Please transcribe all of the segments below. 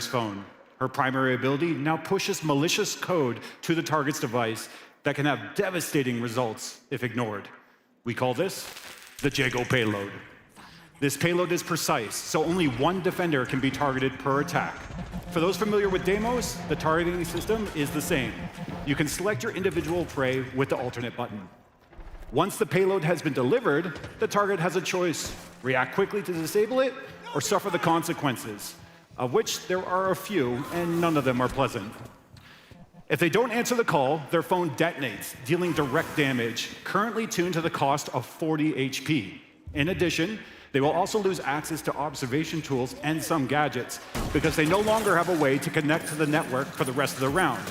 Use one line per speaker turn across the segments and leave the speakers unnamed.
phone. Her primary ability now pushes malicious code to the target's device that can have devastating results if ignored. We call this the Jago payload. This payload is precise, so only one defender can be targeted per attack. For those familiar with Deimos, the targeting system is the same. You can select your individual prey with the alternate button. Once the payload has been delivered, the target has a choice: react quickly to disable it, or suffer the consequences, of which there are a few, and none of them are pleasant. If they don't answer the call, their phone detonates, dealing direct damage, currently tuned to the cost of 40 HP. In addition, they will also lose access to observation tools and some gadgets, because they no longer have a way to connect to the network for the rest of the round.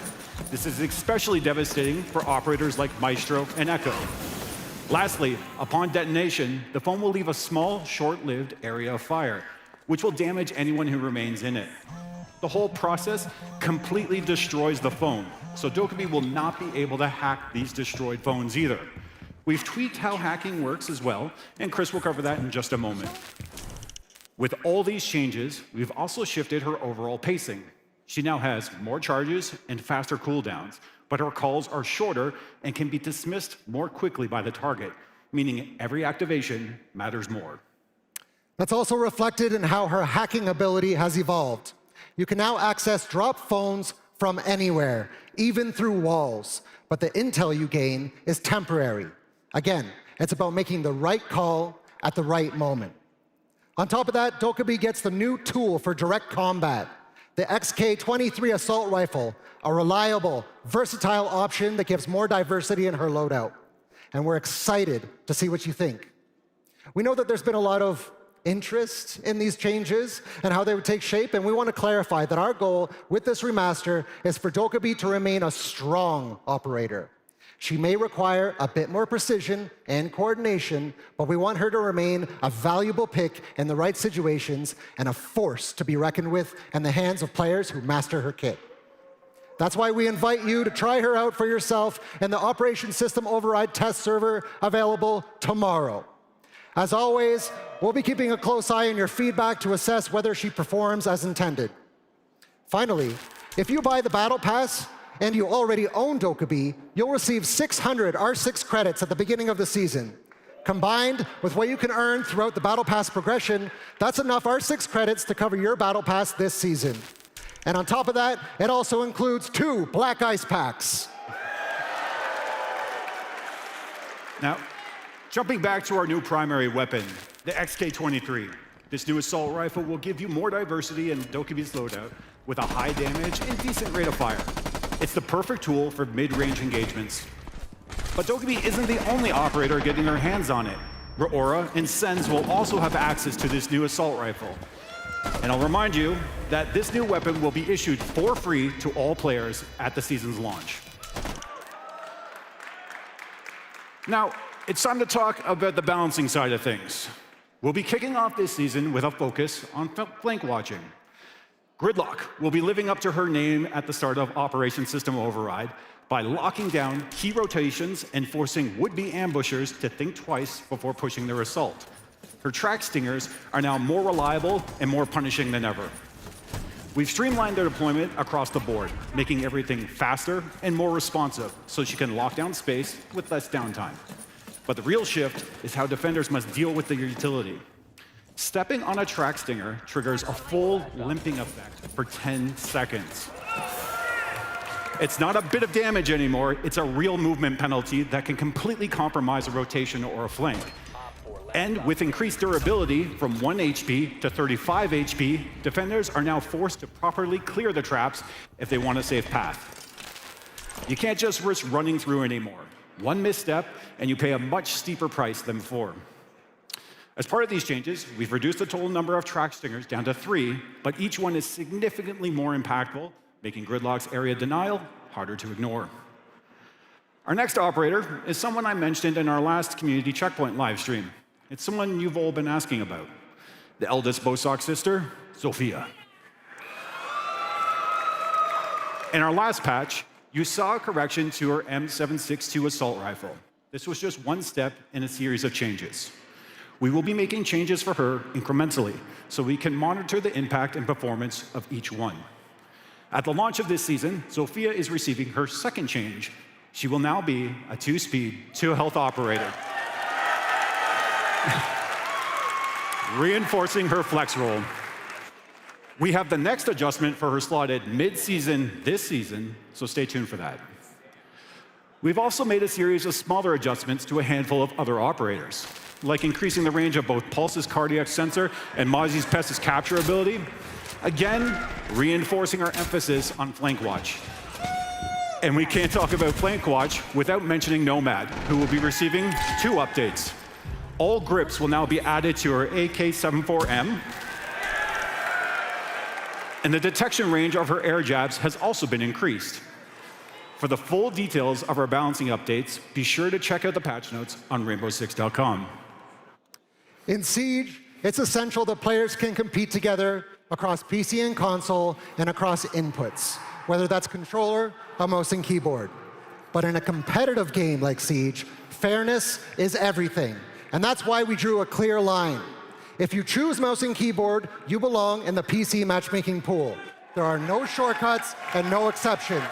This is especially devastating for operators like Maestro and Echo. Lastly, upon detonation, the phone will leave a small, short-lived area of fire, which will damage anyone who remains in it. The whole process completely destroys the phone, so Dokkaebi will not be able to hack these destroyed phones either. We've tweaked how hacking works as well, and Chris will cover that in just a moment. With all these changes, we've also shifted her overall pacing. She now has more charges and faster cooldowns, but her calls are shorter and can be dismissed more quickly by the target, meaning every activation matters more.
That's also reflected in how her hacking ability has evolved. You can now access drop phones from anywhere, even through walls, but the intel you gain is temporary. Again, it's about making the right call at the right moment. On top of that, Dokkaebi gets the new tool for direct combat, the XK-23 assault rifle, a reliable, versatile option that gives more diversity in her loadout. And we're excited to see what you think. We know that there's been a lot of interest in these changes and how they would take shape, and we want to clarify that our goal with this remaster is for Dokkaebi to remain a strong operator. She may require a bit more precision and coordination, but we want her to remain a valuable pick in the right situations and a force to be reckoned with in the hands of players who master her kit. That's why we invite you to try her out for yourself in the Operation System Override test server available tomorrow. As always, we'll be keeping a close eye on your feedback to assess whether she performs as intended. Finally, if you buy the Battle Pass and you already own Dokkaebi, you'll receive 600 R6 credits at the beginning of the season. Combined with what you can earn throughout the Battle Pass progression, that's enough R6 credits to cover your Battle Pass this season. And on top of that, it also includes 2 Black Ice Packs.
Now, jumping back to our new primary weapon, the XK-23. This new assault rifle will give you more diversity in Dokkaebi's loadout with a high damage and decent rate of fire. It's the perfect tool for mid-range engagements. But Dokkaebi isn't the only operator getting their hands on it. Raora and Sens will also have access to this new assault rifle. And I'll remind you that this new weapon will be issued for free to all players at the season's launch. Now, it's time to talk about the balancing side of things. We'll be kicking off this season with a focus on flank watching. Gridlock will be living up to her name at the start of Operation System Override by locking down key rotations and forcing would-be ambushers to think twice before pushing their assault. Her track stingers are now more reliable and more punishing than ever. We've streamlined their deployment across the board, making everything faster and more responsive so she can lock down space with less downtime. But the real shift is how defenders must deal with the utility. Stepping on a track stinger triggers a full limping effect for 10 seconds. It's not a bit of damage anymore, it's a real movement penalty that can completely compromise a rotation or a flank. And with increased durability from 1 HP to 35 HP, defenders are now forced to properly clear the traps if they want a safe path. You can't just risk running through anymore. One misstep, and you pay a much steeper price than before. As part of these changes, we've reduced the total number of track stingers down to 3, but each one is significantly more impactful, making Gridlock's area denial harder to ignore. Our next operator is someone I mentioned in our last Community Checkpoint live stream. It's someone you've all been asking about. The eldest Bosock sister, Sophia. In our last patch, you saw a correction to her M762 assault rifle. This was just one step in a series of changes. We will be making changes for her incrementally, so we can monitor the impact and performance of each one. At the launch of this season, Zofia is receiving her second change. She will now be a 2-speed, 2-health operator, reinforcing her flex role. We have the next adjustment for her slotted mid-season this season, so stay tuned for that. We've also made a series of smaller adjustments to a handful of other operators, like increasing the range of both Pulse's cardiac sensor and Mozzie's Pestis capture ability, again, reinforcing our emphasis on flank watch. And we can't talk about flank watch without mentioning Nomad, who will be receiving 2 updates. All grips will now be added to her AK-74M, and the detection range of her air jabs has also been increased. For the full details of our balancing updates, be sure to check out the patch notes on rainbow6.com.
In Siege, it's essential that players can compete together across PC and console and across inputs, whether that's controller or mouse and keyboard. But in a competitive game like Siege, fairness is everything. And that's why we drew a clear line. If you choose mouse and keyboard, you belong in the PC matchmaking pool. There are no shortcuts and no exceptions.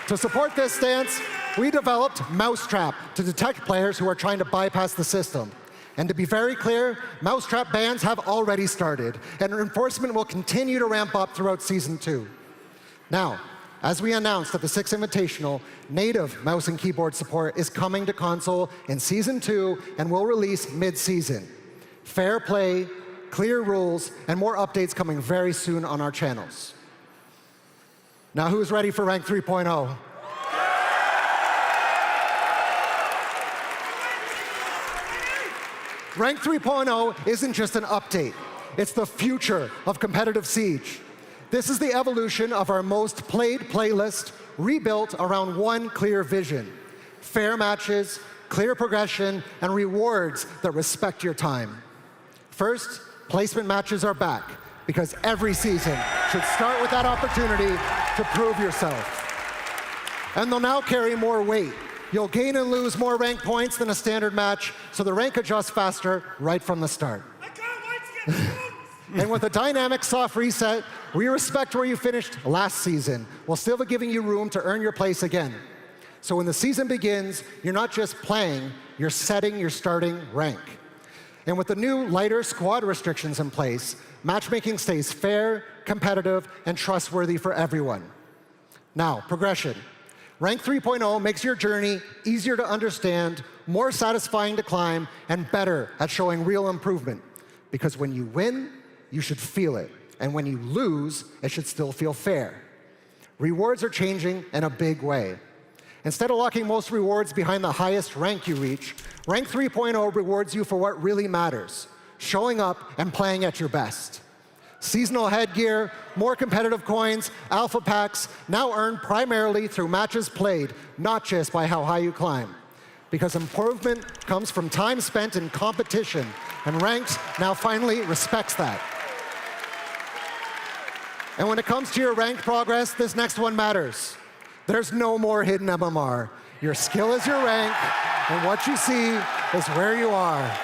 To support this stance, we developed Mousetrap to detect players who are trying to bypass the system. And to be very clear, Mousetrap bans have already started, and enforcement will continue to ramp up throughout Season 2. Now, as we announced at the 6 Invitational, native mouse and keyboard support is coming to console in Season 2 and will release mid-season. Fair play, clear rules, and more updates coming very soon on our channels. Now, who's ready for Rank 3.0? Rank 3.0 isn't just an update. It's the future of competitive Siege. This is the evolution of our most played playlist, rebuilt around one clear vision: fair matches, clear progression, and rewards that respect your time. First, placement matches are back, because every season should start with that opportunity to prove yourself. And they'll now carry more weight. You'll gain and lose more rank points than a standard match, so the rank adjusts faster right from the start.
I can't wait to get the
And with a dynamic soft reset, we respect where you finished last season, while still giving you room to earn your place again. So when the season begins, you're not just playing, you're setting your starting rank. And with the new lighter squad restrictions in place, matchmaking stays fair, competitive, and trustworthy for everyone. Now, progression. Rank 3.0 makes your journey easier to understand, more satisfying to climb, and better at showing real improvement. Because when you win, you should feel it. And when you lose, it should still feel fair. Rewards are changing in a big way. Instead of locking most rewards behind the highest rank you reach, Rank 3.0 rewards you for what really matters: showing up and playing at your best. Seasonal headgear, more competitive coins, alpha packs, now earned primarily through matches played, not just by how high you climb. Because improvement comes from time spent in competition, and Ranked now finally respects that. And when it comes to your rank progress, this next one matters. There's no more hidden MMR. Your skill is your rank, and what you see is where you are.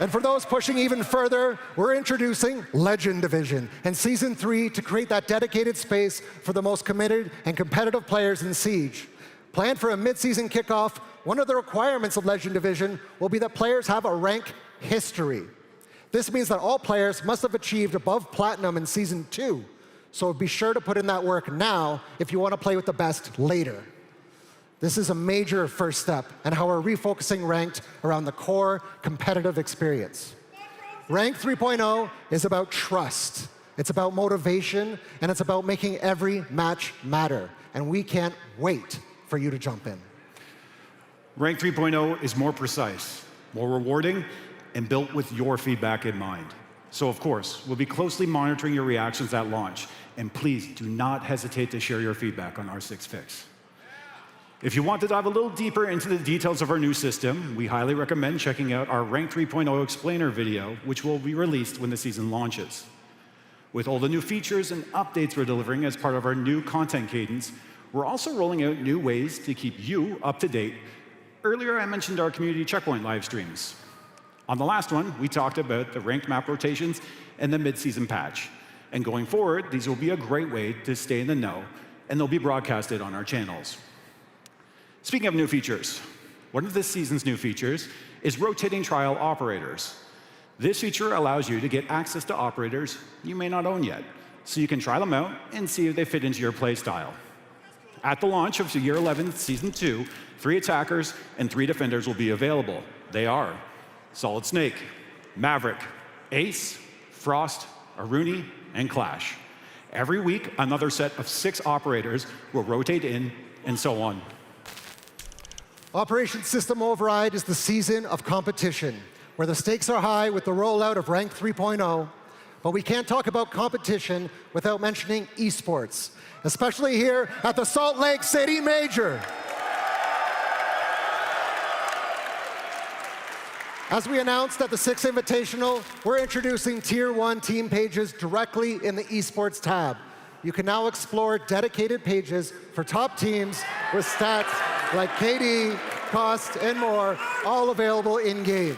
And for those pushing even further, we're introducing Legend Division and Season 3 to create that dedicated space for the most committed and competitive players in Siege. Planned for a mid-season kickoff, one of the requirements of Legend Division will be that players have a rank history. This means that all players must have achieved above Platinum in Season 2, so be sure to put in that work now if you want to play with the best later. This is a major first step in how we're refocusing Ranked around the core competitive experience. Rank 3.0 is about trust. It's about motivation, and it's about making every match matter. And we can't wait for you to jump in.
Rank 3.0 is more precise, more rewarding, and built with your feedback in mind. So of course, we'll be closely monitoring your reactions at launch, and please do not hesitate to share your feedback on R6 Fix. If you want to dive a little deeper into the details of our new system, we highly recommend checking out our Rank 3.0 explainer video, which will be released when the season launches. With all the new features and updates we're delivering as part of our new content cadence, We're also rolling out new ways to keep you up to date. Earlier, I mentioned our community checkpoint live streams. On the last one, we talked about the ranked map rotations and the mid-season patch. And going forward, these will be a great way to stay in the know, and they'll be broadcasted on our channels. Speaking of new features, one of this season's new features is rotating trial operators. This feature allows you to get access to operators you may not own yet, so you can try them out and see if they fit into your play style. At the launch of Year 11 Season 2, 3 attackers and 3 defenders will be available. They are Solid Snake, Maverick, Ace, Frost, Aruni, and Clash. Every week, another set of 6 operators will rotate in, and so on.
Operation System Override is the season of competition, where the stakes are high with the rollout of Rank 3.0, but we can't talk about competition without mentioning esports, especially here at the Salt Lake City Major. As we announced at the 6th Invitational, we're introducing Tier 1 team pages directly in the esports tab. You can now explore dedicated pages for top teams with stats like KD, cost, and more, all available in-game.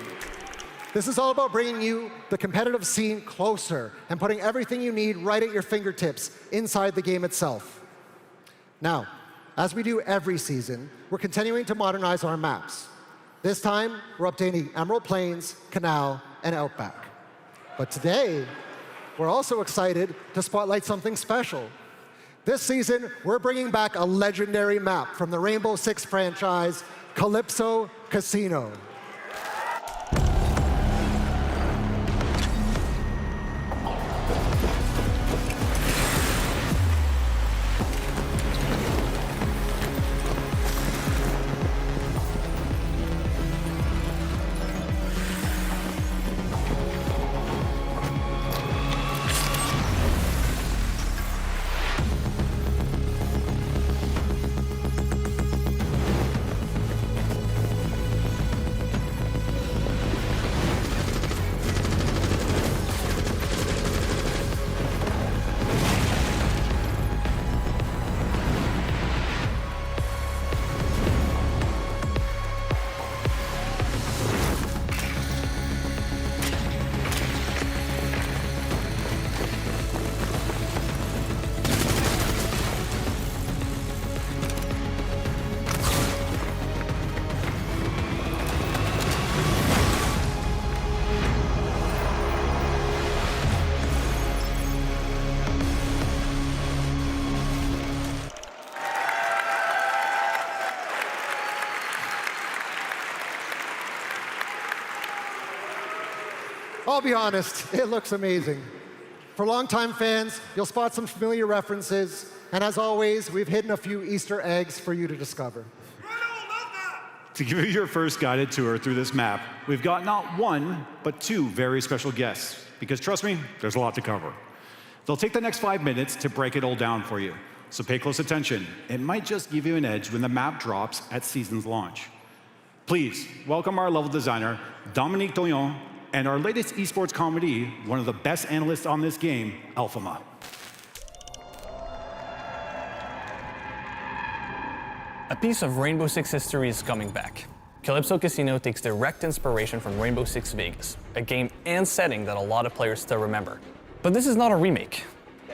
This is all about bringing you the competitive scene closer and putting everything you need right at your fingertips inside the game itself. Now, as we do every season, we're continuing to modernize our maps. This time, we're updating Emerald Plains, Canal, and Outback. But today, we're also excited to spotlight something special. This season, we're bringing back a legendary map from the Rainbow Six franchise, Calypso Casino. I'll be honest, it looks amazing. For longtime fans, you'll spot some familiar references, and as always, we've hidden a few Easter eggs for you to discover.
To give you your first guided tour through this map, we've got not one, but 2 very special guests, because trust me, there's a lot to cover. They'll take the next 5 minutes to break it all down for you, so pay close attention. It might just give you an edge when the map drops at season's launch. Please welcome our level designer, Dominique Doyon, and our latest esports comedy, one of the best analysts on this game, Alphama.
A piece of Rainbow Six history is coming back. Calypso Casino takes direct inspiration from Rainbow Six Vegas, a game and setting that a lot of players still remember. But this is not a remake.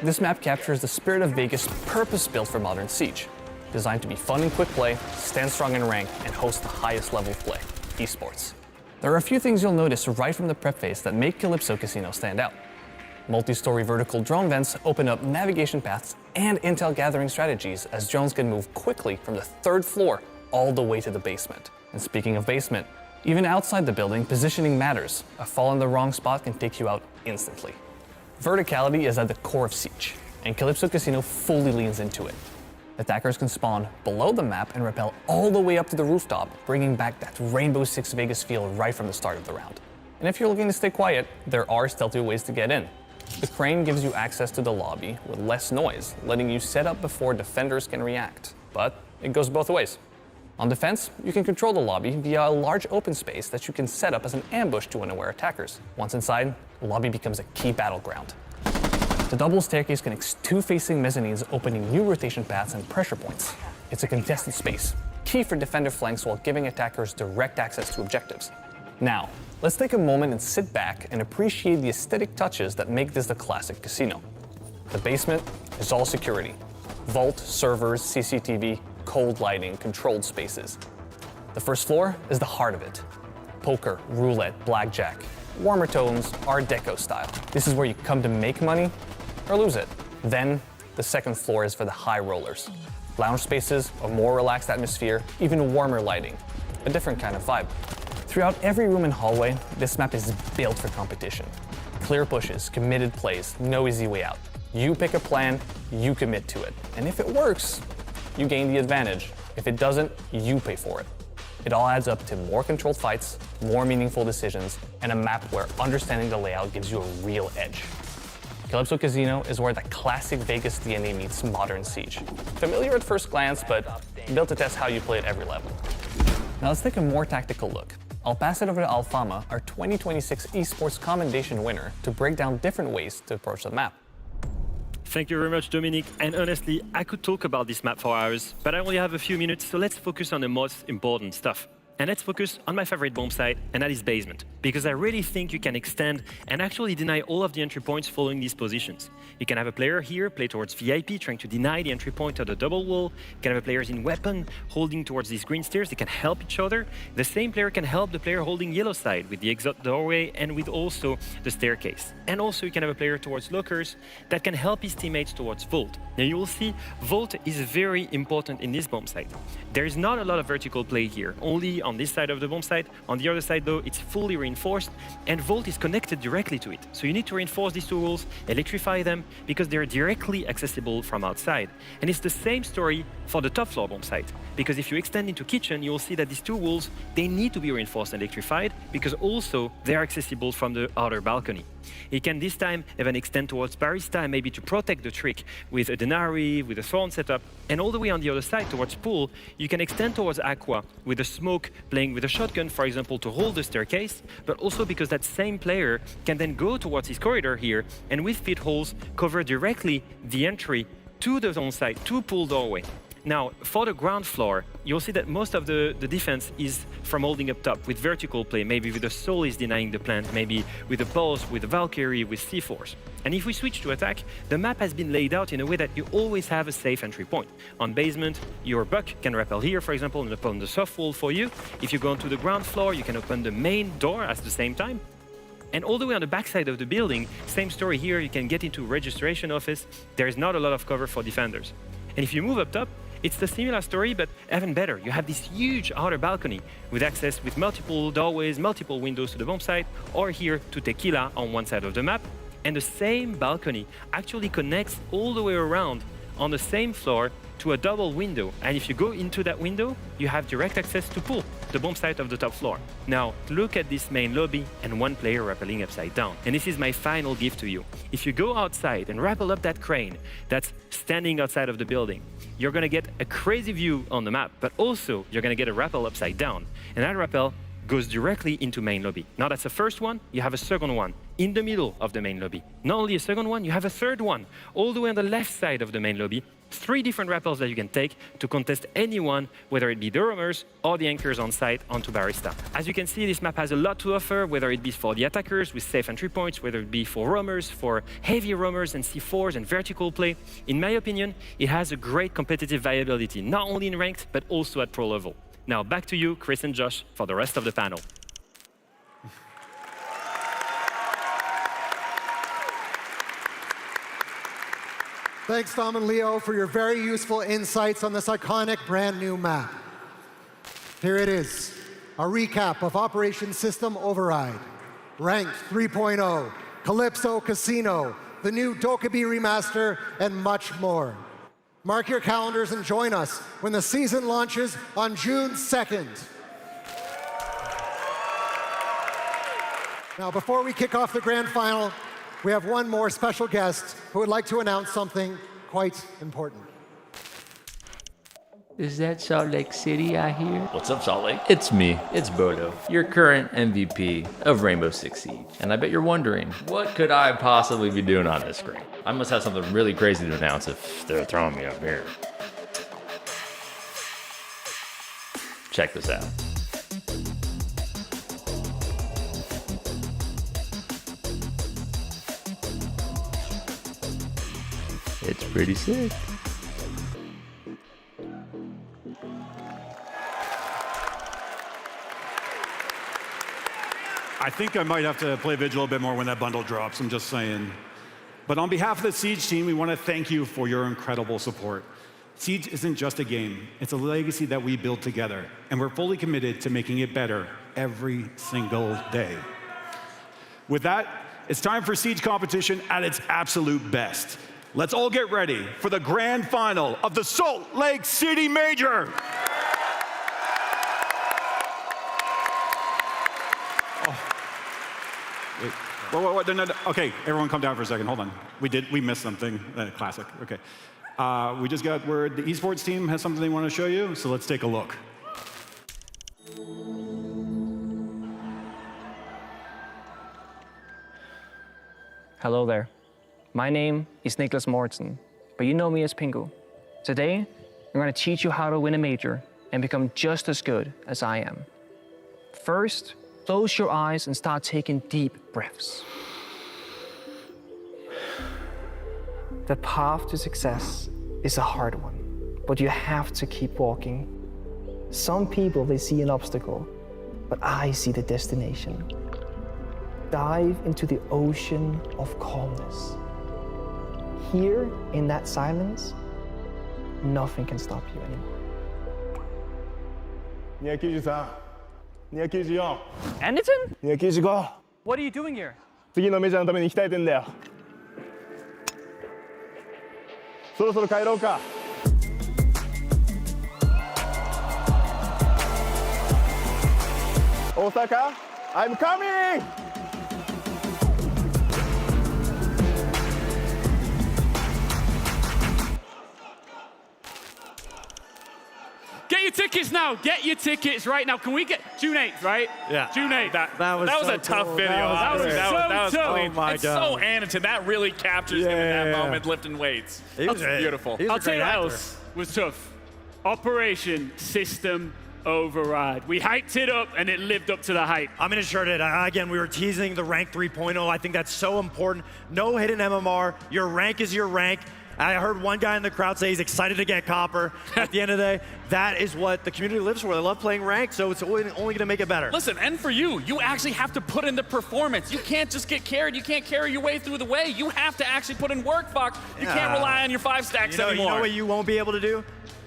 This map captures the spirit of Vegas purpose-built for modern Siege, designed to be fun and quick play, stand strong in rank, and host the highest level of play, esports. There are a few things you'll notice right from the prep phase that make Calypso Casino stand out. Multi-story vertical drone vents open up navigation paths and intel gathering strategies as drones can move quickly from the 3rd floor all the way to the basement. And speaking of basement, even outside the building, positioning matters. A fall in the wrong spot can take you out instantly. Verticality is at the core of Siege, and Calypso Casino fully leans into it. Attackers can spawn below the map and rappel all the way up to the rooftop, bringing back that Rainbow Six Vegas feel right from the start of the round. And if you're looking to stay quiet, there are stealthy ways to get in. The crane gives you access to the lobby with less noise, letting you set up before defenders can react. But it goes both ways. On defense, you can control the lobby via a large open space that you can set up as an ambush to unaware attackers. Once inside, the lobby becomes a key battleground. The double staircase connects two facing mezzanines, opening new rotation paths and pressure points. It's a contested space, key for defender flanks while giving attackers direct access to objectives. Now, let's take a moment and sit back and appreciate the aesthetic touches that make this the classic casino. The basement is all security. Vault, servers, CCTV, cold lighting, controlled spaces. The first floor is the heart of it. Poker, roulette, blackjack, warmer tones, Art Deco style. This is where you come to make money or lose it. Then, the second floor is for the high rollers. Lounge spaces, a more relaxed atmosphere, even warmer lighting. A different kind of vibe. Throughout every room and hallway, this map is built for competition. Clear pushes, committed plays, no easy way out. You pick a plan, you commit to it. And if it works, you gain the advantage. If it doesn't, you pay for it. It all adds up to more controlled fights, more meaningful decisions, and a map where understanding the layout gives you a real edge. Calypso Casino is where the classic Vegas DNA meets modern Siege. Familiar at first glance, but built to test how you play at every level. Now let's take a more tactical look. I'll pass it over to Alfama, our 2026 Esports Commendation winner, to break down different ways to approach the map.
Thank you very much, Dominic. And honestly, I could talk about this map for hours, but I only have a few minutes, so let's focus on the most important stuff. And let's focus on my favorite bomb site, and that is basement, because I really think you can extend and actually deny all of the entry points following these positions. You can have a player here play towards VIP, trying to deny the entry point of the double wall. You can have players in weapon holding towards these green stairs. They can help each other. The same player can help the player holding yellow side with the exit doorway and with also the staircase. And also you can have a player towards lockers that can help his teammates towards vault. Now you will see vault is very important in this bomb site. There is not a lot of vertical play here, only on this side of the bomb site. On the other side though, it's fully reinforced and vault is connected directly to it. So you need to reinforce these two walls, electrify them, because they're directly accessible from outside. And it's the same story for the top floor bomb site, because if you extend into kitchen, you'll see that these two walls, they need to be reinforced and electrified, because also they are accessible from the outer balcony. You can this time even extend towards barista, maybe to protect the trick with a Denari, with a Thorn setup, and all the way on the other side towards pool, you can extend towards aqua with a smoke playing with a shotgun, for example, to hold the staircase, but also because that same player can then go towards his corridor here and with pit holes cover directly the entry to the zone side, to pool doorway. Now, for the ground floor, you'll see that most of the defense is from holding up top with vertical play, maybe with the Soul is denying the plant, maybe with the Pulse, with the Valkyrie, with C4s. And if we switch to attack, the map has been laid out in a way that you always have a safe entry point. On basement, your Buck can rappel here, for example, and open the soft wall for you. If you go onto the ground floor, you can open the main door at the same time. And all the way on the backside of the building, same story here, you can get into registration office. There is not a lot of cover for defenders. And if you move up top, it's the similar story, but even better. You have this huge outer balcony with access with multiple doorways, multiple windows to the bomb site, or here to Tequila on one side of the map. And the same balcony actually connects all the way around on the same floor to a double window. And if you go into that window, you have direct access to pool, the bomb site of the top floor. Now, look at this main lobby and one player rappelling upside down. And this is my final gift to you. If you go outside and rappel up that crane that's standing outside of the building, you're gonna get a crazy view on the map, but also you're gonna get a rappel upside down. And that rappel goes directly into main lobby. Now that's the first one, you have a second one in the middle of the main lobby. Not only a second one, you have a third one all the way on the left side of the main lobby. 3 different rappels that you can take to contest anyone, whether it be the roamers or the anchors on site onto barista. As you can see, this map has a lot to offer, whether it be for the attackers with safe entry points, whether it be for roamers, for heavy roamers and C4s and vertical play. In my opinion, it has a great competitive viability, not only in ranked, but also at pro level. Now back to you, Chris and Josh, for the rest of the panel.
Thanks, Dom and Leo, for your very useful insights on this iconic brand new map. Here it is, a recap of Operation System Override, Ranked 3.0, Calypso Casino, the new Dokkaebi remaster, and much more. Mark your calendars and join us when the season launches on June 2nd. Now, before we kick off the grand final, we have one more special guest who would like to announce something quite important.
Is that Salt Lake City I hear?
What's up, Salt Lake? It's me, it's Bodo, your current MVP of Rainbow Six Siege. And I bet you're wondering, what could I possibly be doing on this screen? I must have something really crazy to announce if they're throwing me up here. Check this out. It's pretty sick.
I think I might have to play Vigil a bit more when that bundle drops, I'm just saying. But on behalf of the Siege team, we want to thank you for your incredible support. Siege isn't just a game, it's a legacy that we build together, and we're fully committed to making it better every single day. With that, it's time for Siege competition at its absolute best. Let's all get ready for the grand final of the Salt Lake City Major. Wait, whoa, no. Okay, everyone calm down for a second, hold on. We missed something, classic, okay. We just got word the esports team has something they want to show you, so let's take a look.
Hello there. My name is Niklas Mortensen, but you know me as Pingu. Today, I'm going to teach you how to win a major and become just as good as I am. First, close your eyes and start taking deep breaths. The path to success is a hard one, but you have to keep walking. Some people, they see an obstacle, but I see the destination. Dive into the ocean of calmness. Here, in that silence, nothing can stop you anymore.
293、294、
Anderton?
295。
What are you doing here?
次のメジャーのために鍛えてんだよ。そろそろ帰ろうか。大阪、I'm coming!
Get your tickets now. Get your tickets right now. Can we get June 8th, right?
Yeah.
June 8th.
That was
so
a tough
cool.
video.
That was so tough.
Oh my
it's
God.
so Anderton. That really captures him in that moment, lifting weights.
was
That's beautiful.
I'll tell you what else was tough. Operation System Override. We hyped it up and it lived up to the hype.
I mean, it sure did. Again, we were teasing the rank 3.0. I think that's so important. No hidden MMR. Your rank is your rank. I heard one guy in the crowd say he's excited to get copper. At the end of the day, that is what the community lives for. They love playing ranked, so it's only going to make it better.
Listen, and for you, you actually have to put in the performance. You can't just get carried. You can't carry your way through the way. You have to actually put in work, Fox. You can't rely on your 5 stacks anymore.
You know what you won't be able to do?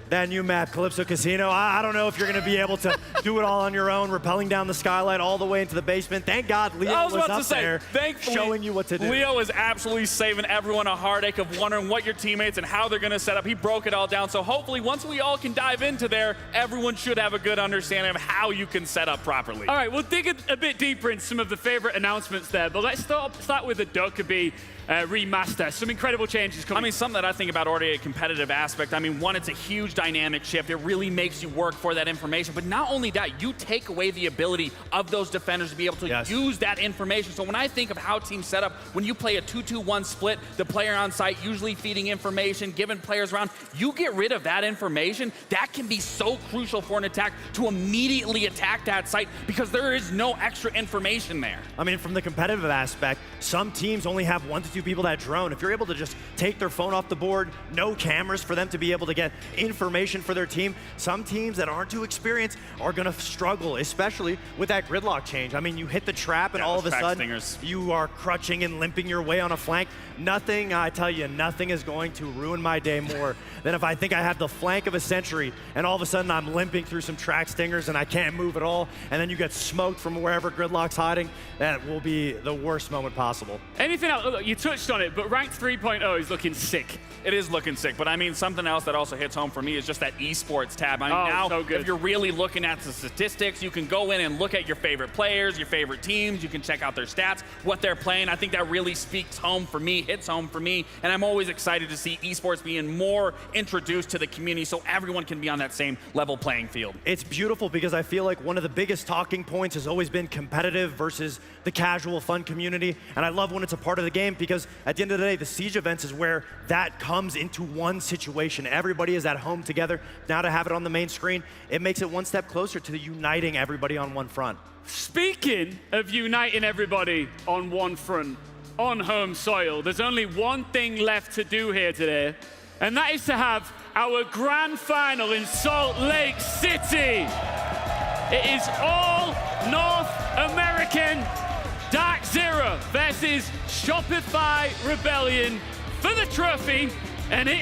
That new map, Calypso Casino. I don't know if you're going to be able to do it all on your own, rappelling down the skylight all the way into the basement. Thank God Leo was up there showing you what to do.
Leo is absolutely saving everyone a heartache of wondering what your teammates and how they're going to set up. He broke it all down. So hopefully once we all can dive into there, everyone should have a good understanding of how you can set up properly.
All right, we'll dig a bit deeper into some of the favorite announcements there, but let's start with the Dokkaebi remaster. Some incredible changes coming.
I mean, something that I think about already a competitive aspect. I mean, one, it's a huge dynamic shift. It really makes you work for that information. But not only that, you take away the ability of those defenders to be able to use that information. So when I think of how teams set up, when you play a 2-2-1 split, the player on site usually feeding information, giving players around, you get rid of that information. That can be so crucial for an attack to immediately attack that site because there is no extra information there.
I mean, from the competitive aspect, some teams only have 1 to 2 people that drone. If you're able to just take their phone off the board, no cameras for them to be able to get information for their team, some teams that aren't too experienced are going to struggle, especially with that gridlock change. I mean, you hit the trap and all of a sudden you are crutching and limping your way on a flank. Nothing, I tell you, nothing is going to ruin my day more than if I think I have the flank of a Sentry and all of a sudden I'm limping through some track stingers and I can't move at all, and then you get smoked from wherever gridlock's hiding. That will be the worst moment possible.
Anything else? Look, you touched on it, but Ranked 3.0 is looking sick.
It is looking sick, but I mean, something else that also hits home for me is just that esports tab. I mean, now,
so good.
if you're really looking at the statistics, you can go in and look at your favorite players, your favorite teams, you can check out their stats, what they're playing. I think that really speaks home for me, hits home for me, and I'm always excited to see esports being more introduced to the community so everyone can be on that same level playing field.
It's beautiful because I feel like one of the biggest talking points has always been competitive versus the casual fun community, and I love when it's a part of the game because at the end of the day, the Siege events is where that comes into one situation. Everybody is at home together. Now to have it on the main screen, it makes it one step closer to uniting everybody on one front.
Speaking of uniting everybody on one front, on home soil, there's only one thing left to do here today, and that is to have our grand final in Salt Lake City. It is all North American Dark Zero versus Shopify Rebellion for the trophy, and it